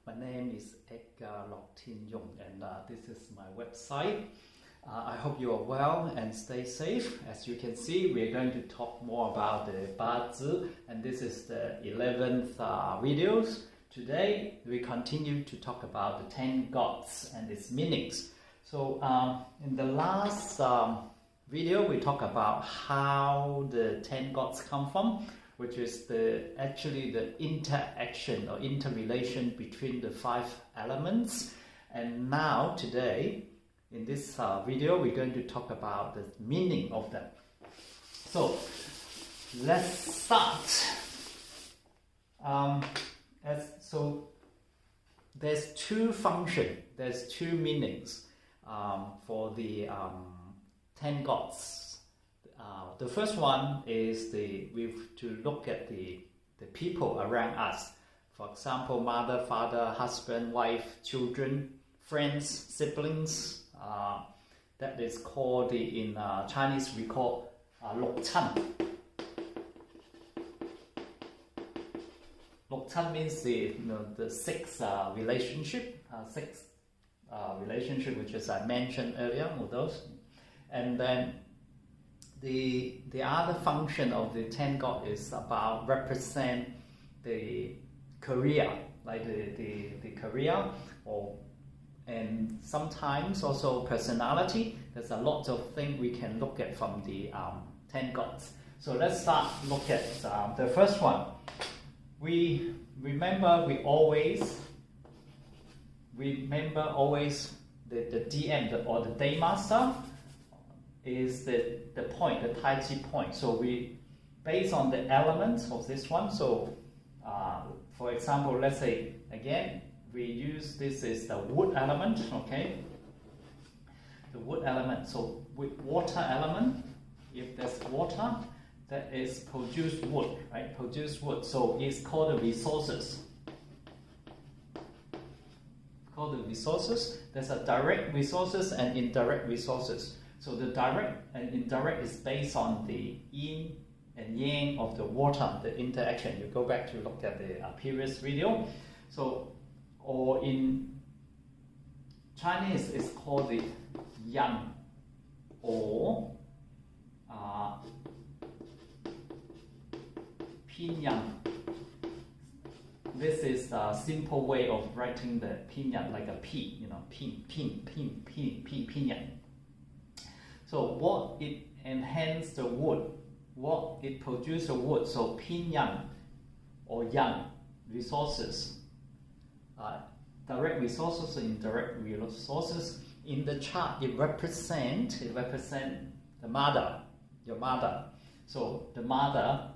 My name is Loktinfengshui, and this is my website. I hope you are well and stay safe. As you can see, we are going to talk more about the Bazi, and this is the 11th videos. Today, we continue to talk about the 10 gods and its meanings. So, in the last video, we talked about how the 10 gods come from, which is actually the interaction or interrelation between the 5 elements. And now, today, in this video, we're going to talk about the meaning of them. So, let's start. So, there's 2 functions, there's 2 meanings for the 10 gods. The first one is we've to look at the people around us. For example, mother, father, husband, wife, children, friends, siblings. That is called in Chinese we call Loktan. Loktan means the 6 relationship, 6 relationship, which as I mentioned earlier, with those. And then the other function of the 10 gods is about represent the career, like the career, and sometimes also personality. There's a lot of things we can look at from the 10 gods. So let's start look at the first one. We remember always the DM or the day master is the point, the Tai Chi point. So we based on the elements of this one. So for example, let's say again we use this is the wood element, okay? The wood element. So with water element, if there's water, that is produced wood, right? Produced wood. So it's called the resources. Called the resources. There's a direct resources and indirect resources. So the direct and indirect is based on the yin and yang of the water, the interaction. You go back to look at the previous video. So, or in Chinese, it's called the yang or pinyin. This is a simple way of writing the pinyin, like a P, pinyin. So what it enhances the wood, what it produces the wood. So pinyin or yang resources, direct resources and indirect resources. In the chart, it represent the mother, your mother. So the mother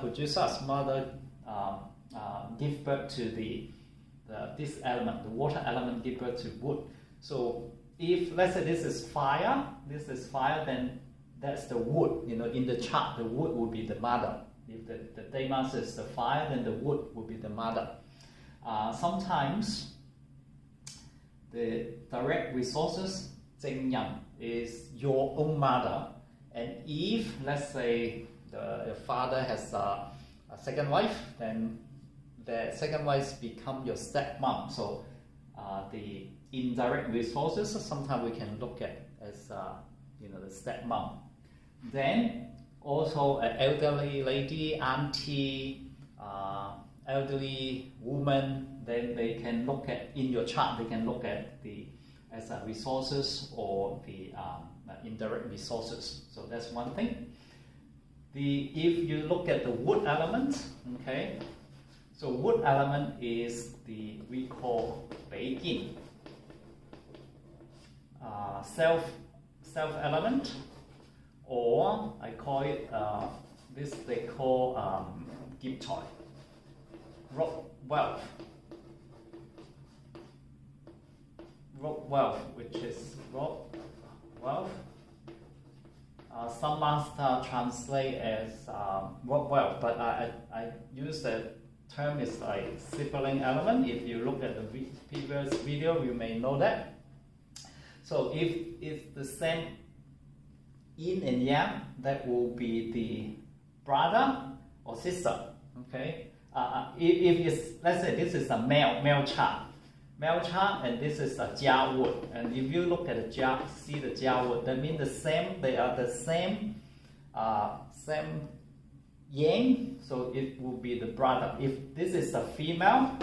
produces us. Mother give birth to this element, the water element give birth to wood. So if let's say this is fire, then that's the wood. In the chart, the wood will be the mother. If the day master is the fire, then the wood will be the mother. Sometimes the direct resources, Zeng Yang, is your own mother. And if, let's say, the father has a second wife, then the second wife become your stepmom. So the indirect resources, sometimes we can look at as the stepmom. Then also an elderly lady, auntie, elderly woman. Then they can look at in your chart. They can look at as resources or the indirect resources. So that's one thing. If you look at the wood element, okay. So wood element is we call Bei Yin, self element, or I call it this they call Gip Toy, wealth, which is wealth. Some master translate as wealth, but I use the term is like sibling element. If you look at the previous video, you may know that. So if it's the same yin and yang, that will be the brother or sister. Okay. If it's, let's say this is a male chart, male chart, and this is the Jia wood. And if you look at the Jia, see the Jia wood, that means the same. They are the same, same yang. So it will be the brother. If this is a female,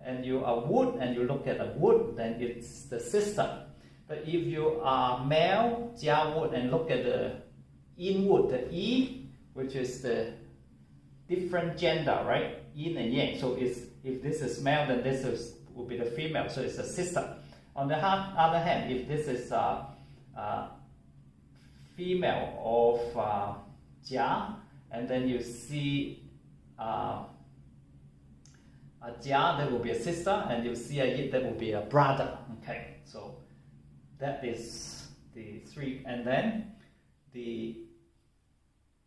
and you are wood, and you look at the wood, then it's the sister. But if you are male, Jia wood, and look at the yin wood, the yi, which is the different gender, right? Yin and yang. So it's, if this is male, then this will be the female. So it's a sister. On the other hand, if this is female of Jia, and then you see a Jia, that will be a sister, and you see a Yin, that will be a brother. Okay, so that is the three. And then the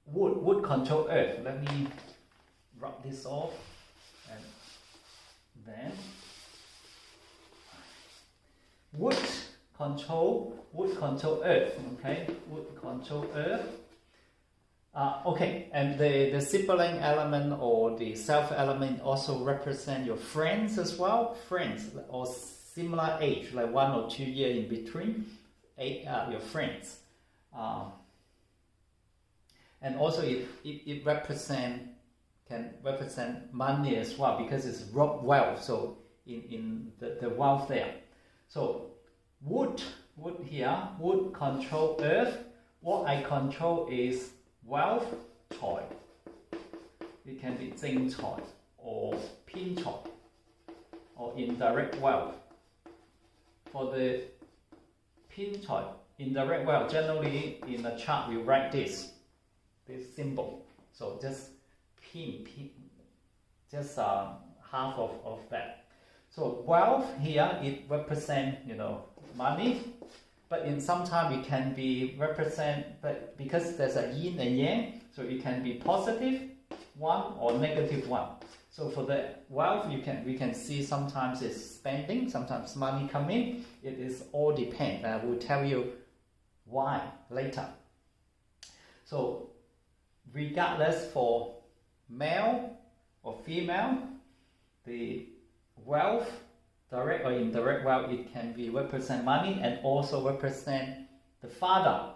wood control earth. Let me rub this off, and then wood control earth. Okay, wood control earth. Okay, and the sibling element or the self element also represent your friends as well. Friends or similar age, like 1 or 2 years in between, your friends. And also it can represent money as well, because it's wealth. So in the wealth there. So wood here, wood control earth. What I control is wealth, choi. It can be zing choi or pin choi or indirect wealth. For the pin choi, indirect wealth, generally in a chart we write this symbol. So just pin, just half of that. So wealth here, it represents, money. But in sometimes it can be but because there's a yin and yang, so it can be positive one or negative one. So for the wealth, we can see sometimes it's spending, sometimes money coming. It is all depend. I will tell you why later. So regardless for male or female, the wealth, direct or indirect wealth, it can be represent money and also represent the father.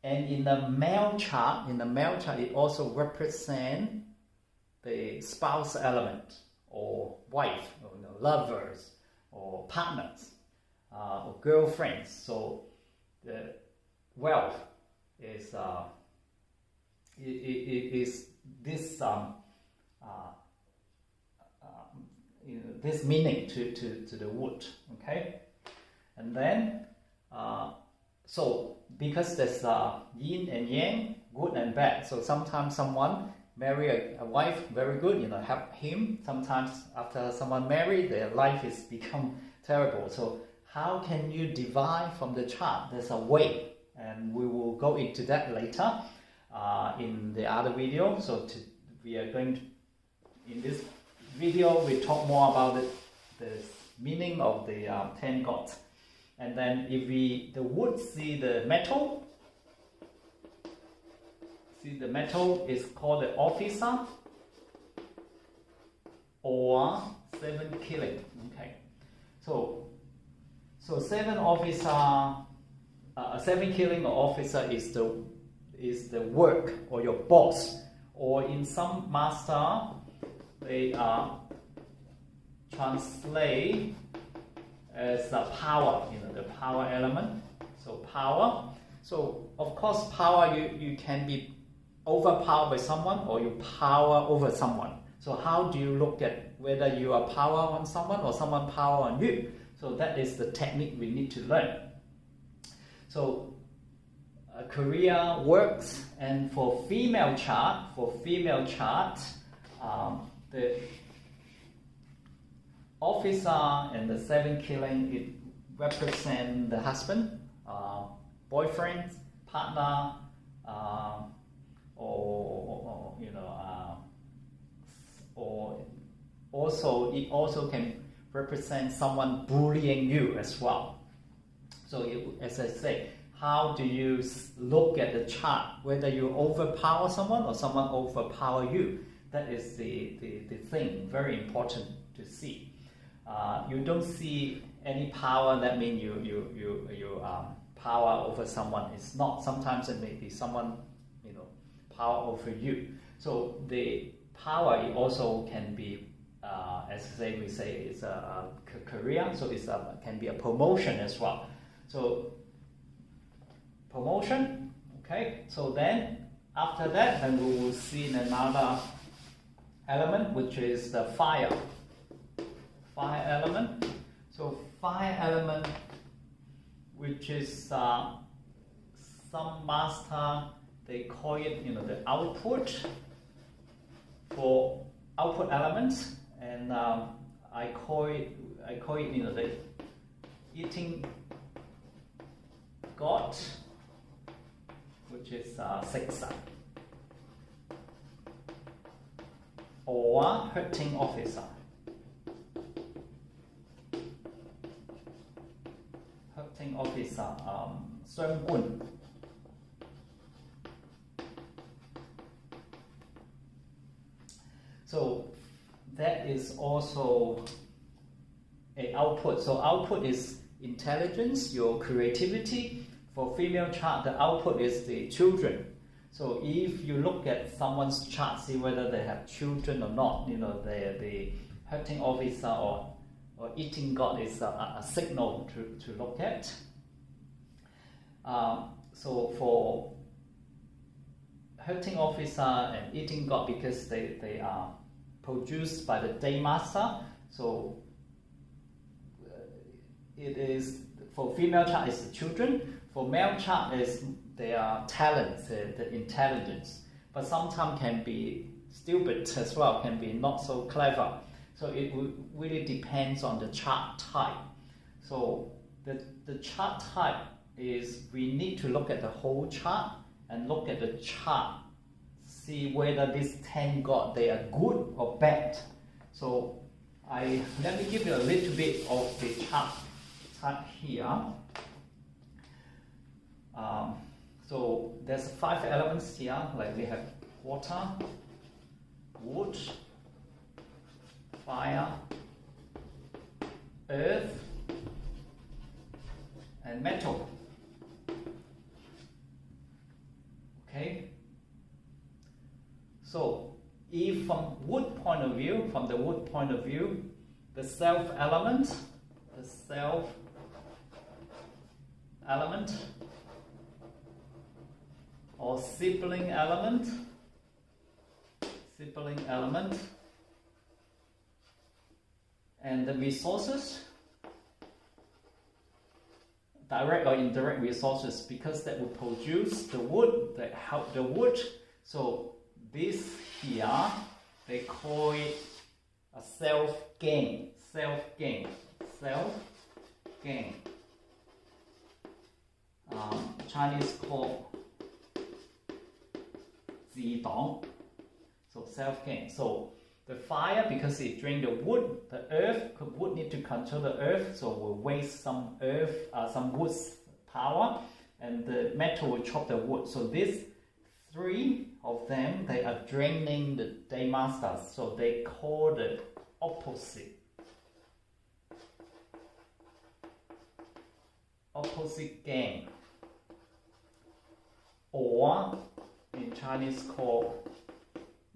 And in the male chart, it also represents the spouse element or wife, or lovers, or partners, or girlfriends. So the wealth is is this this meaning to the wood. Okay, and then so because there's yin and yang, good and bad. So sometimes someone marry a wife, very good, help him. Sometimes after someone married, their life is become terrible. So how can you divide from the chart? There's a way, and we will go into that later in the other video. So we are going to, in this video, we talk more about the meaning of the 10 gods. And then if the wood see the metal is called the officer or 7 killing. Okay, so 7 officer, 7 killing or officer is the work or your boss, or in some master they translate as the power, the power element. So power. So of course power, you can be overpowered by someone or you power over someone. So how do you look at whether you are power on someone or someone power on you? So that is the technique we need to learn. So career works, and for female chart, the officer and the 7 killing, it represent the husband, boyfriend, partner, or also it also can represent someone bullying you as well. So as I say, how do you look at the chart, whether you overpower someone or someone overpower you. That is the thing, very important to see. You don't see any power, that means you power over someone. It's not. Sometimes it may be someone, power over you. So the power, it also can be, as we say, it's a career. So it's can be a promotion as well. So promotion, okay. So then after that, then we will see another element, which is the fire element. So fire element, which is some master, they call it, the output, for output elements, and I call it, the eating god, which is Siksa, or hurting officer. Hurting officer, 傷官. So that is also an output. So output is intelligence, your creativity. For female chart, the output is the children. So if you look at someone's chart, see whether they have children or not, the hurting officer or eating god is a signal to look at. So for hurting officer and eating god, because they are produced by the day master, so it is, for female chart is the children. For male chart is their talents, the intelligence, but sometimes can be stupid as well, can be not so clever. So it really depends on the chart type. So the chart type is, we need to look at the whole chart and look at the chart, see whether these 10 gods, they are good or bad. So let me give you a little bit of the chart here. So there's 5 elements here, like we have water, wood, fire, earth, and metal. Okay. So if from the wood point of view, the self element, or sibling element, and the resources, direct or indirect resources, because that will produce the wood, that help the wood. So this here, they call it a self-gain. Chinese call 自党. So self-gain. So the fire, because it drains the wood, the earth, wood need to control the earth, so we'll waste some wood's power, and the metal will chop the wood. So these 3 of them, they are draining the day masters, so they call the opposite gain, or in Chinese called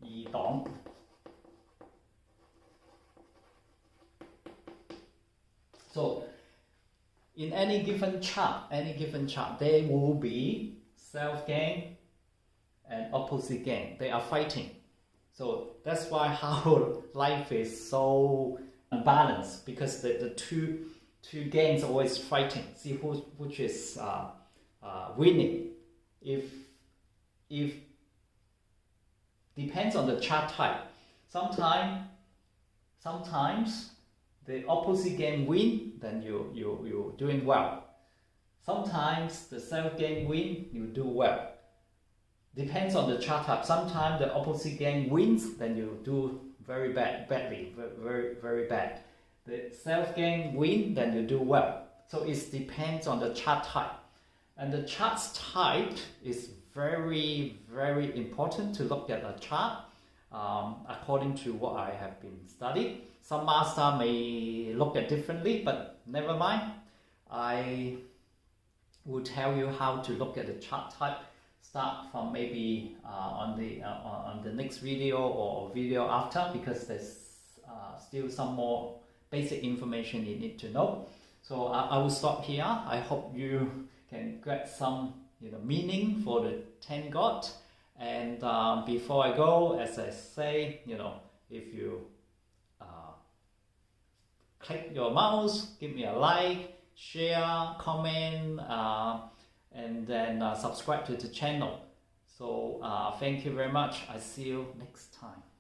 二党. So in any given chart, there will be self-gain and opposite gain. They are fighting. So that's why how life is so unbalanced, because the two gains are always fighting. See which is winning. If depends on the chart type. Sometimes the opposite gain win, then you're doing well. Sometimes the self gain win, you do well. Depends on the chart type. Sometimes the opposite gain wins, then you do very badly, very bad. The self gain win, then you do well. So it depends on the chart type. And the chart's type is very, very important to look at a chart according to what I have been studying. Some master may look at differently, but never mind. I will tell you how to look at the chart type. Start from maybe on the next video or video after, because there's still some more basic information you need to know. So I will stop here. I hope you can get some meaning for the 10 God. And before I go, as I say, if you click your mouse, give me a like, share, comment, and then subscribe to the channel. So thank you very much. I see you next time.